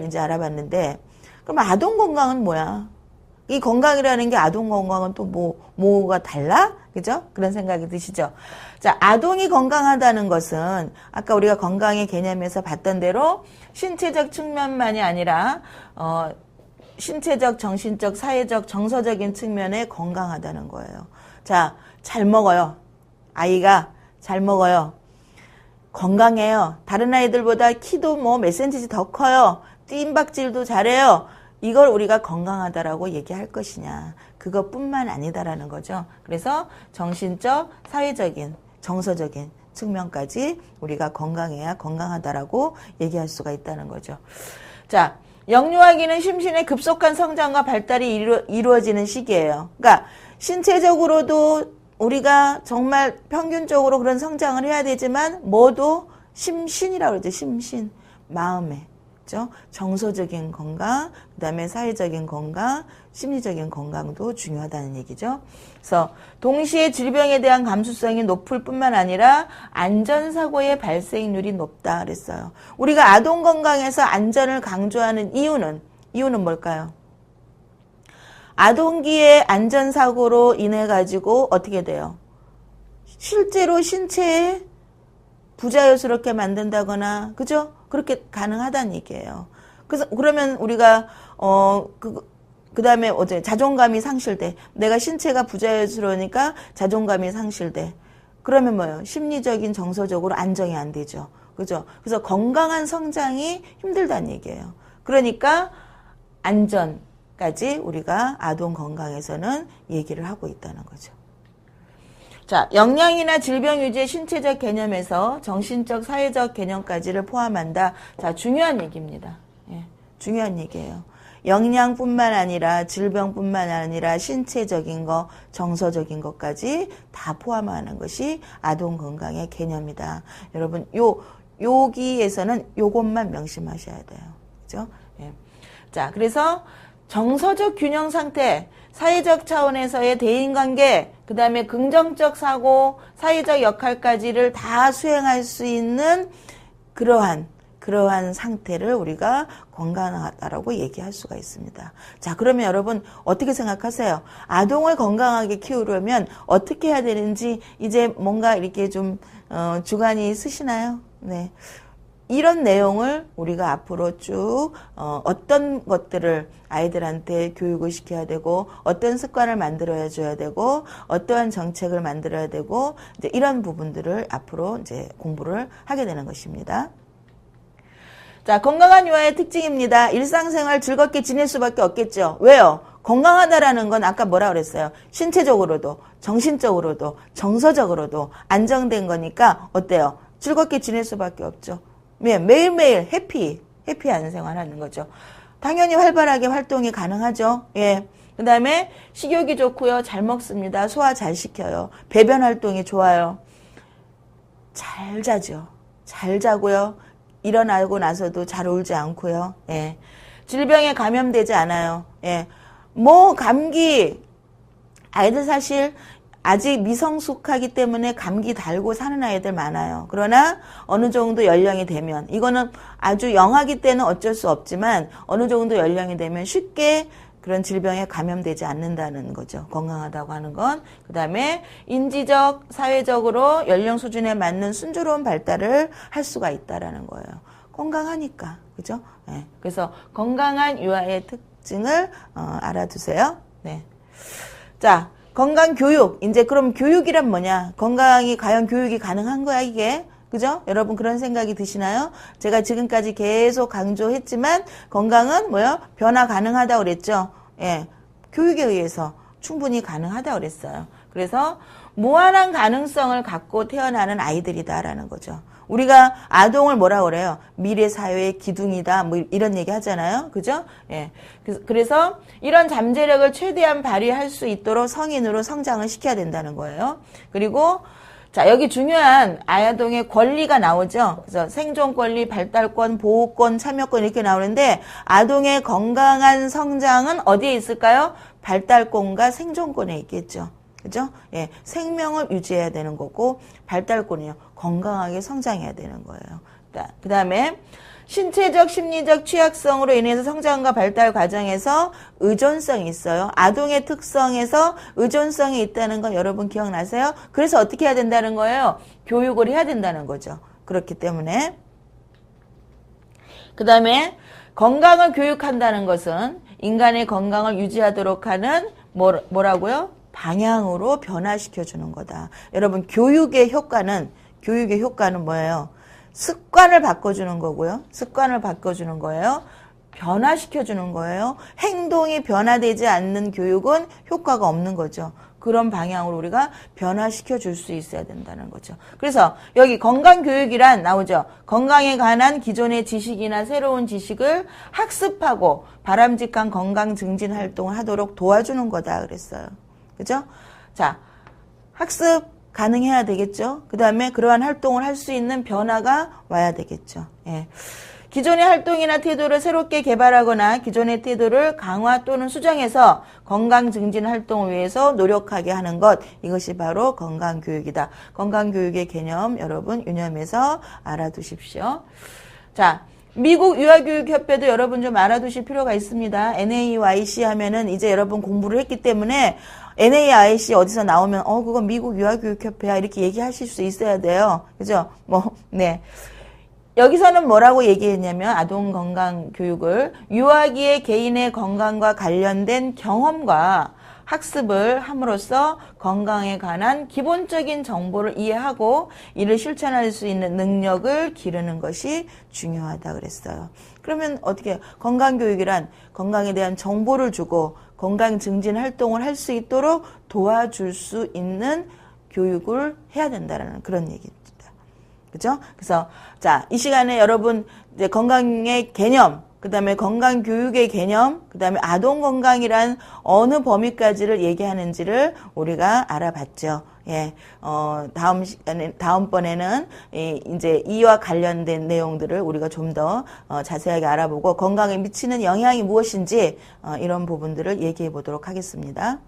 이제 알아봤는데, 그럼 아동 건강은 뭐야? 이 건강이라는 게 아동 건강은 또 뭐가 달라? 그죠? 그런 생각이 드시죠? 자, 아동이 건강하다는 것은 아까 우리가 건강의 개념에서 봤던 대로 신체적 측면만이 아니라, 신체적, 정신적, 사회적, 정서적인 측면에 건강하다는 거예요. 자, 잘 먹어요. 아이가 잘 먹어요. 건강해요. 다른 아이들보다 키도 몇 센티씩 더 커요. 뜀박질도 잘해요. 이걸 우리가 건강하다라고 얘기할 것이냐. 그것뿐만 아니다라는 거죠. 그래서 정신적, 사회적인, 정서적인 측면까지 우리가 건강해야 건강하다라고 얘기할 수가 있다는 거죠. 자, 영유아기는 심신의 급속한 성장과 발달이 이루어지는 시기예요. 그러니까 신체적으로도 우리가 정말 평균적으로 그런 성장을 해야 되지만 뭐도 심신이라고 그러죠. 심신, 마음에. 그렇죠? 정서적인 건강, 그다음에 사회적인 건강, 심리적인 건강도 중요하다는 얘기죠. 그래서 동시에 질병에 대한 감수성이 높을 뿐만 아니라 안전사고의 발생률이 높다 그랬어요. 우리가 아동 건강에서 안전을 강조하는 이유는 뭘까요? 아동기의 안전사고로 인해 가지고 어떻게 돼요? 실제로 신체에 부자연스럽게 만든다거나, 그죠? 그렇게 가능하다는 얘기예요. 그래서, 그러면 우리가, 그 다음에 어제 자존감이 상실돼. 내가 신체가 부자연스러우니까 자존감이 상실돼. 그러면 뭐예요? 심리적인, 정서적으로 안정이 안 되죠. 그죠? 그래서 건강한 성장이 힘들다는 얘기예요. 그러니까 안전까지 우리가 아동 건강에서는 얘기를 하고 있다는 거죠. 자, 영양이나 질병 유지의 신체적 개념에서 정신적, 사회적 개념까지를 포함한다. 자, 중요한 얘기입니다. 예, 중요한 얘기예요. 영양뿐만 아니라 질병뿐만 아니라 신체적인 거, 정서적인 것까지 다 포함하는 것이 아동 건강의 개념이다. 여러분, 여기에서는 요것만 명심하셔야 돼요. 그죠? 예. 자, 그래서 정서적 균형 상태, 사회적 차원에서의 대인관계, 그 다음에 긍정적 사고, 사회적 역할까지를 다 수행할 수 있는 그러한 상태를 우리가 건강하다라고 얘기할 수가 있습니다. 자, 그러면 여러분 어떻게 생각하세요? 아동을 건강하게 키우려면 어떻게 해야 되는지 이제 뭔가 이렇게 좀 주관이 있으시나요? 네. 이런 내용을 우리가 앞으로 쭉 어떤 것들을 아이들한테 교육을 시켜야 되고 어떤 습관을 만들어야 줘야 되고 어떠한 정책을 만들어야 되고 이제 이런 부분들을 앞으로 이제 공부를 하게 되는 것입니다. 자, 건강한 유아의 특징입니다. 일상생활 즐겁게 지낼 수밖에 없겠죠. 왜요? 건강하다라는 건 아까 뭐라 그랬어요? 신체적으로도 정신적으로도 정서적으로도 안정된 거니까 어때요? 즐겁게 지낼 수밖에 없죠. 매일매일 해피한 생활하는 거죠. 당연히 활발하게 활동이 가능하죠. 예. 그 다음에 식욕이 좋고요. 잘 먹습니다. 소화 잘 시켜요. 배변 활동이 좋아요. 잘 자죠. 잘 자고요. 일어나고 나서도 잘 울지 않고요. 예. 질병에 감염되지 않아요. 예. 감기, 아이들 사실 아직 미성숙하기 때문에 감기 달고 사는 아이들 많아요. 그러나 어느 정도 연령이 되면, 이거는 아주 영아기 때는 어쩔 수 없지만 어느 정도 연령이 되면 쉽게 그런 질병에 감염되지 않는다는 거죠. 건강하다고 하는 건. 그 다음에 인지적, 사회적으로 연령 수준에 맞는 순조로운 발달을 할 수가 있다라는 거예요. 건강하니까. 그죠? 네. 그래서 건강한 유아의 특징을 알아두세요. 네. 자, 건강교육. 이제 그럼 교육이란 뭐냐? 건강이 과연 교육이 가능한 거야, 이게? 그죠? 여러분 그런 생각이 드시나요? 제가 지금까지 계속 강조했지만 건강은 뭐요? 변화 가능하다고 그랬죠? 예. 교육에 의해서 충분히 가능하다고 그랬어요. 그래서 무한한 가능성을 갖고 태어나는 아이들이다라는 거죠. 우리가 아동을 뭐라고 그래요? 미래 사회의 기둥이다. 뭐 이런 얘기 하잖아요. 그죠? 예. 그래서 이런 잠재력을 최대한 발휘할 수 있도록 성인으로 성장을 시켜야 된다는 거예요. 그리고 자, 여기 중요한 아동의 권리가 나오죠. 그래서 생존 권리, 발달권, 보호권, 참여권 이렇게 나오는데 아동의 건강한 성장은 어디에 있을까요? 발달권과 생존권에 있겠죠. 그죠? 예, 생명을 유지해야 되는 거고 발달권이요. 건강하게 성장해야 되는 거예요. 그 다음에 신체적, 심리적 취약성으로 인해서 성장과 발달 과정에서 의존성이 있어요. 아동의 특성에서 의존성이 있다는 건 여러분 기억나세요? 그래서 어떻게 해야 된다는 거예요? 교육을 해야 된다는 거죠. 그렇기 때문에. 그 다음에 건강을 교육한다는 것은 인간의 건강을 유지하도록 하는 뭐라고요? 방향으로 변화시켜주는 거다. 여러분 교육의 효과는 뭐예요? 습관을 바꿔주는 거고요. 습관을 바꿔주는 거예요. 변화시켜주는 거예요. 행동이 변화되지 않는 교육은 효과가 없는 거죠. 그런 방향으로 우리가 변화시켜 줄 수 있어야 된다는 거죠. 그래서 여기 건강교육이란 나오죠. 건강에 관한 기존의 지식이나 새로운 지식을 학습하고 바람직한 건강 증진 활동을 하도록 도와주는 거다 그랬어요. 그죠? 자, 학습 가능해야 되겠죠. 그 다음에 그러한 활동을 할 수 있는 변화가 와야 되겠죠. 예. 기존의 활동이나 태도를 새롭게 개발하거나 기존의 태도를 강화 또는 수정해서 건강 증진 활동을 위해서 노력하게 하는 것, 이것이 바로 건강교육이다. 건강교육의 개념 여러분 유념해서 알아두십시오. 자, 미국 유아교육협회도 여러분 좀 알아두실 필요가 있습니다. NAIC 하면은 이제 여러분 공부를 했기 때문에 NAIC 어디서 나오면 그건 미국 유아교육협회야 이렇게 얘기하실 수 있어야 돼요. 그죠? 네. 여기서는 뭐라고 얘기했냐면 아동 건강 교육을 유아기의 개인의 건강과 관련된 경험과 학습을 함으로써 건강에 관한 기본적인 정보를 이해하고 이를 실천할 수 있는 능력을 기르는 것이 중요하다 그랬어요. 그러면 어떻게 건강교육이란 건강에 대한 정보를 주고 건강 증진 활동을 할 수 있도록 도와줄 수 있는 교육을 해야 된다는 그런 얘기입니다. 그죠? 그래서 자, 이 시간에 여러분 이제 건강의 개념, 그다음에 건강 교육의 개념, 그다음에 아동 건강이란 어느 범위까지를 얘기하는지를 우리가 알아봤죠. 예. 다음번에는 이제 이와 관련된 내용들을 우리가 좀 더 자세하게 알아보고 건강에 미치는 영향이 무엇인지 이런 부분들을 얘기해 보도록 하겠습니다.